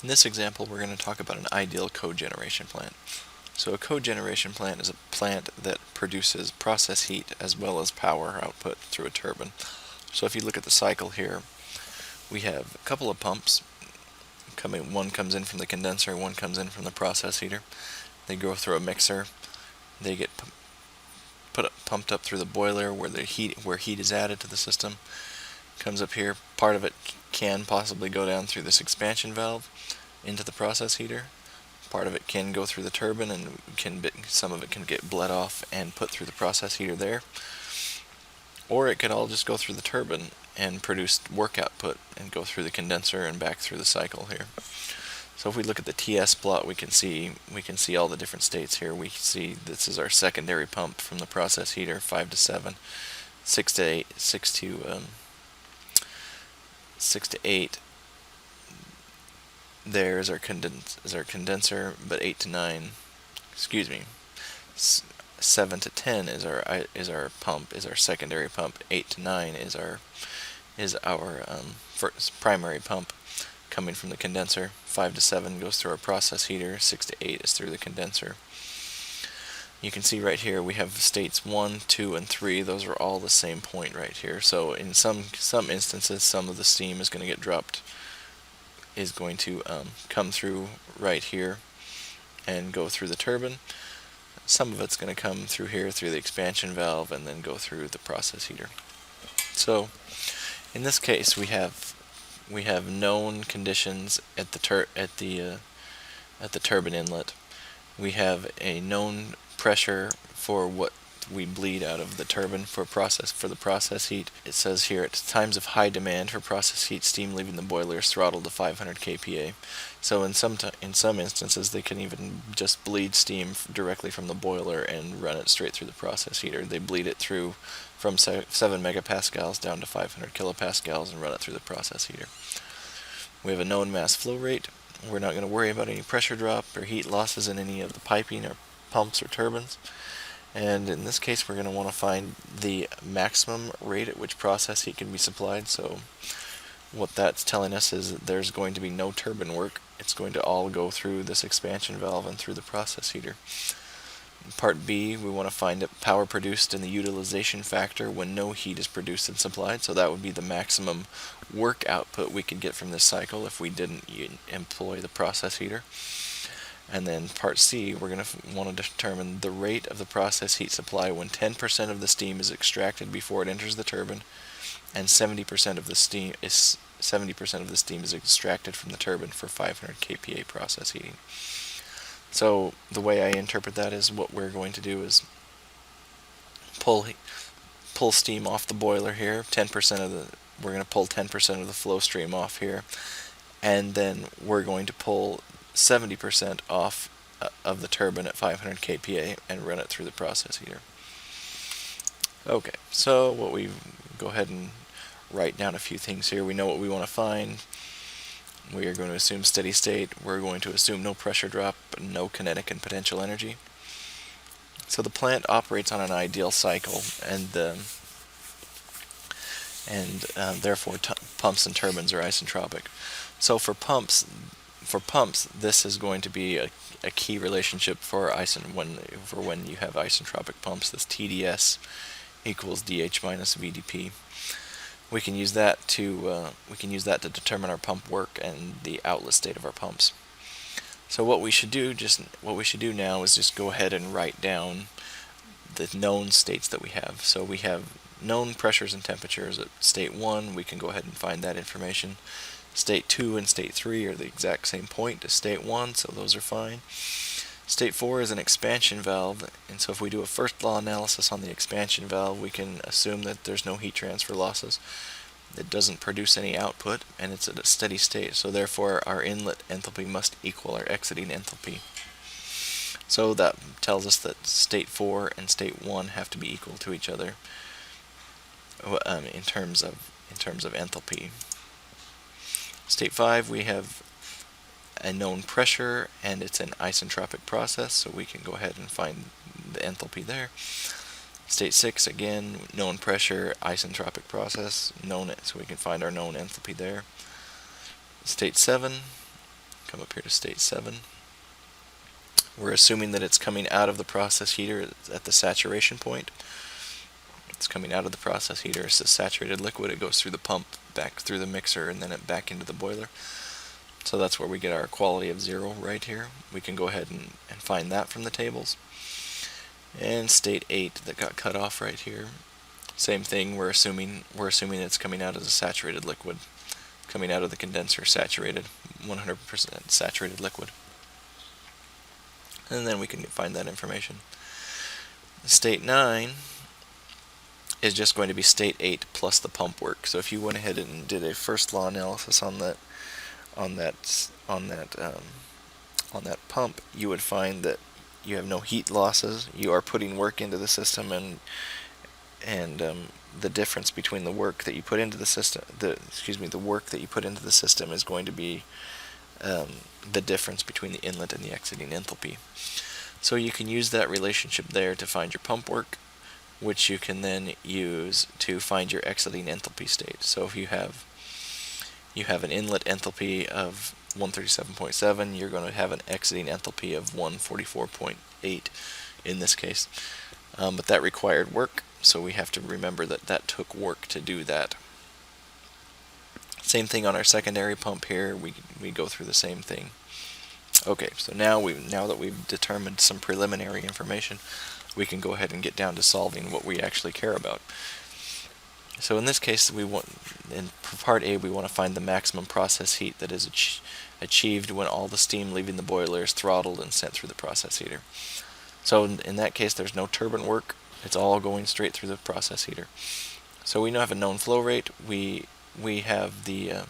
In this example, we're going to talk about an ideal cogeneration plant. So a cogeneration plant is a plant that produces process heat as well as power output through a turbine. So if you look at the cycle here, we have a couple of pumps coming. One comes in from the condenser, one comes in from the process heater. They go through a mixer. They get pumped up through the boiler where heat is added to the system. Comes up here. Part of it can possibly go down through this expansion valve into the process heater. Part of it can go through the turbine, and some of it can get bled off and put through the process heater there. Or it could all just go through the turbine and produce work output and go through the condenser and back through the cycle here. So if we look at the TS plot, we can see all the different states here. We see this is our secondary pump from the process heater, 5 to 7, 6 to 8, 6 to 8. There is our condenser, but 8 to 9, excuse me, 7 to 10 is our pump, is our secondary pump. 8 to 9 is our first primary pump coming from the condenser. 5 to 7 goes through our process heater. 6 to 8 is through the condenser. You can see right here we have states 1, 2, and 3. Those are all the same point right here. So in some instances, some of the steam is going to get dropped, is going to come through right here and go through the turbine. Some of it's going to come through here through the expansion valve and then go through the process heater. So in this case, we have known conditions at the turbine inlet. We have a known pressure for what we bleed out of the turbine for the process heat. It says here at times of high demand for process heat, steam leaving the boiler is throttled to 500 kPa. So in some instances, they can even just bleed steam directly from the boiler and run it straight through the process heater. They bleed it through from 7 megapascals down to 500 kilopascals and run it through the process heater. We have a known mass flow rate. We're not going to worry about any pressure drop or heat losses in any of the piping or pumps or turbines. And in this case, we're going to want to find the maximum rate at which process heat can be supplied. So what that's telling us is that there's going to be no turbine work. It's going to all go through this expansion valve and through the process heater. In part B, we want to find power produced in the utilization factor when no heat is produced and supplied. So that would be the maximum work output we could get from this cycle if we didn't employ the process heater. And then part C, we're going to want to determine the rate of the process heat supply when 10% of the steam is extracted before it enters the turbine, and 70% of the steam is extracted from the turbine for 500 kPa process heating. So the way I interpret that is what we're going to do is pull steam off the boiler here. We're going to pull 10% of the flow stream off here, and then we're going to pull 70% off of the turbine at 500 kPa and run it through the process heater. Okay, so we go ahead and write down a few things here. We know what we want to find. We are going to assume steady state. We're going to assume no pressure drop, no kinetic and potential energy. So the plant operates on an ideal cycle, and therefore pumps and turbines are isentropic. So for pumps, this is going to be a key relationship for when you have isentropic pumps. This TDS equals DH minus VDP. We can use that to determine our pump work and the outlet state of our pumps. So what we should do now is just go ahead and write down the known states that we have. So we have known pressures and temperatures at state 1. We can go ahead and find that information. State 2 and State 3 are the exact same point as State 1, so those are fine. State 4 is an expansion valve, and so if we do a first law analysis on the expansion valve, we can assume that there's no heat transfer losses. It doesn't produce any output, and it's at a steady state, so therefore our inlet enthalpy must equal our exiting enthalpy. So that tells us that State 4 and State 1 have to be equal to each other in terms of enthalpy. State 5, we have a known pressure, and it's an isentropic process, so we can go ahead and find the enthalpy there. State 6, again, known pressure, isentropic process, so we can find our known enthalpy there. State 7, Come up here to state 7. We're assuming that it's coming out of the process heater at the saturation point. It's coming out of the process heater. It's a saturated liquid. It goes through the pump, back through the mixer, and then it back into the boiler. So that's where we get our quality of 0 right here. We can go ahead and find that from the tables. And state 8 that got cut off right here. Same thing, we're assuming it's coming out as a saturated liquid. Coming out of the condenser, saturated, 100% saturated liquid. And then we can find that information. State 9 is just going to be state 8 plus the pump work. So if you went ahead and did a first law analysis on that pump, you would find that you have no heat losses. You are putting work into the system, and the difference between the work that you put into the system, the work that you put into the system is going to be the difference between the inlet and the exiting enthalpy. So you can use that relationship there to find your pump work, which you can then use to find your exiting enthalpy state. So if you have an inlet enthalpy of 137.7, you're going to have an exiting enthalpy of 144.8 in this case. But that required work, so we have to remember that took work to do that. Same thing on our secondary pump here, we go through the same thing. Okay, so now that we've determined some preliminary information, we can go ahead and get down to solving what we actually care about. So in this case, in part A, we want to find the maximum process heat that is achieved when all the steam leaving the boiler is throttled and sent through the process heater. So in that case, there's no turbine work. It's all going straight through the process heater. So we now have a known flow rate. We have the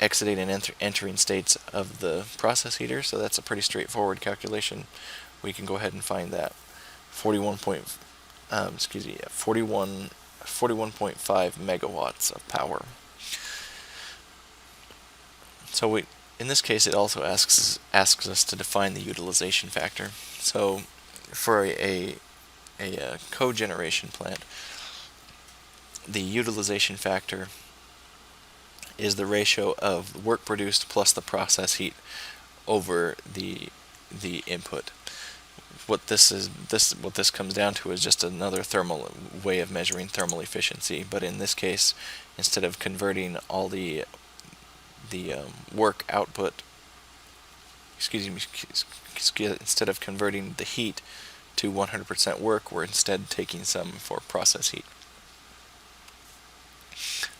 exiting and entering states of the process heater, so that's a pretty straightforward calculation. We can go ahead and find that 41.5 megawatts of power. So in this case, it also asks us to define the utilization factor. So for a cogeneration plant, the utilization factor is the ratio of work produced plus the process heat over the input. What this comes down to is just another thermal way of measuring thermal efficiency. But in this case, instead of converting all the work output, instead of converting the heat to 100% work, we're instead taking some for process heat.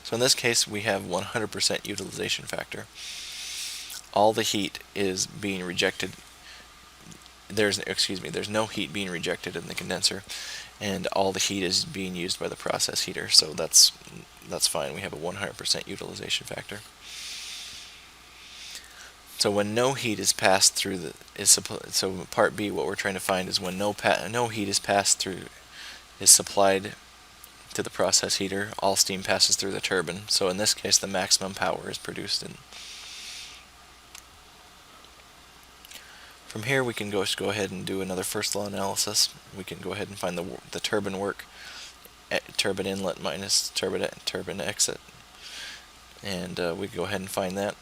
So in this case, we have 100% utilization factor. All the heat is being rejected. There's no heat being rejected in the condenser, and all the heat is being used by the process heater. So that's fine. We have a 100% utilization factor. So when no heat is passed through so part B, what we're trying to find is when no heat is passed through, is supplied to the process heater, all steam passes through the turbine. So in this case, the maximum power is produced. From here, we can go ahead and do another first law analysis. We can go ahead and find the turbine work, turbine inlet minus turbine exit, and we can go ahead and find that.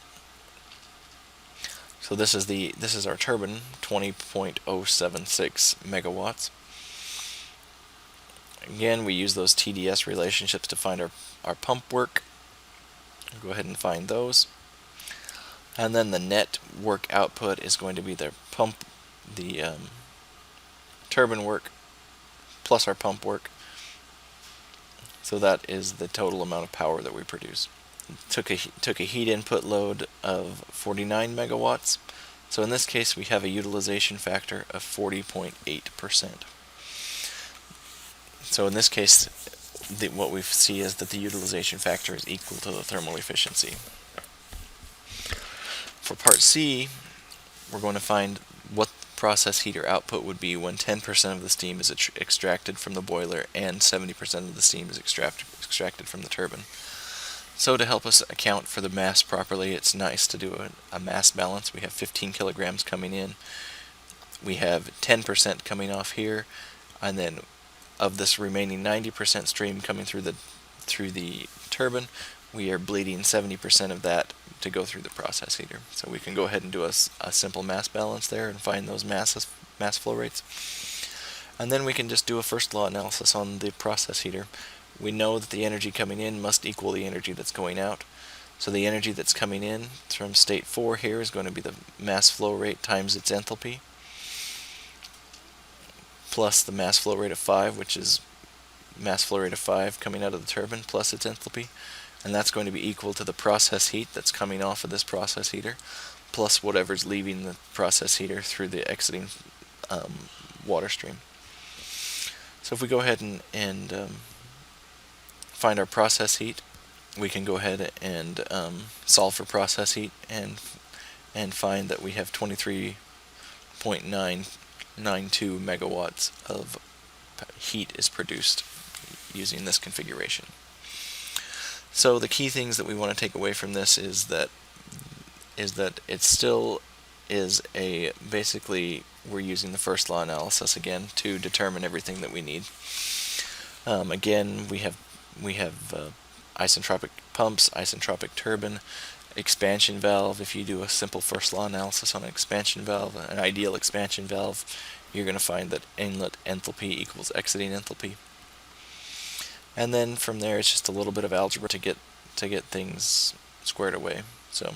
So this is our turbine, 20.076 megawatts. Again, we use those TDS relationships to find our pump work. We'll go ahead and find those. And then the net work output is going to be the turbine work plus our pump work. So that is the total amount of power that we produce. Took a heat input load of 49 megawatts. So in this case, we have a utilization factor of 40.8%. So in this case, what we see is that the utilization factor is equal to the thermal efficiency. For part C, we're going to find what process heater output would be when 10% of the steam is extracted from the boiler and 70% of the steam is extracted from the turbine. So to help us account for the mass properly, it's nice to do a mass balance. We have 15 kilograms coming in. We have 10% coming off here, and then of this remaining 90% stream coming through the turbine, we are bleeding 70% of that to go through the process heater. So we can go ahead and do a simple mass balance there and find those mass flow rates. And then we can just do a first law analysis on the process heater. We know that the energy coming in must equal the energy that's going out. So the energy that's coming in from state 4 here is going to be the mass flow rate times its enthalpy, plus the mass flow rate of 5, which is mass flow rate of 5 coming out of the turbine, plus its enthalpy. And that's going to be equal to the process heat that's coming off of this process heater, plus whatever's leaving the process heater through the exiting water stream. So if we go ahead and find our process heat, we can go ahead and solve for process heat and find that we have 23.992 megawatts of heat is produced using this configuration. So the key things that we want to take away from this is that it still is basically we're using the first law analysis again to determine everything that we need. Again, we have isentropic pumps, isentropic turbine, expansion valve. If you do a simple first law analysis on an expansion valve, an ideal expansion valve, you're going to find that inlet enthalpy equals exiting enthalpy. And then from there, it's just a little bit of algebra to get things squared away. So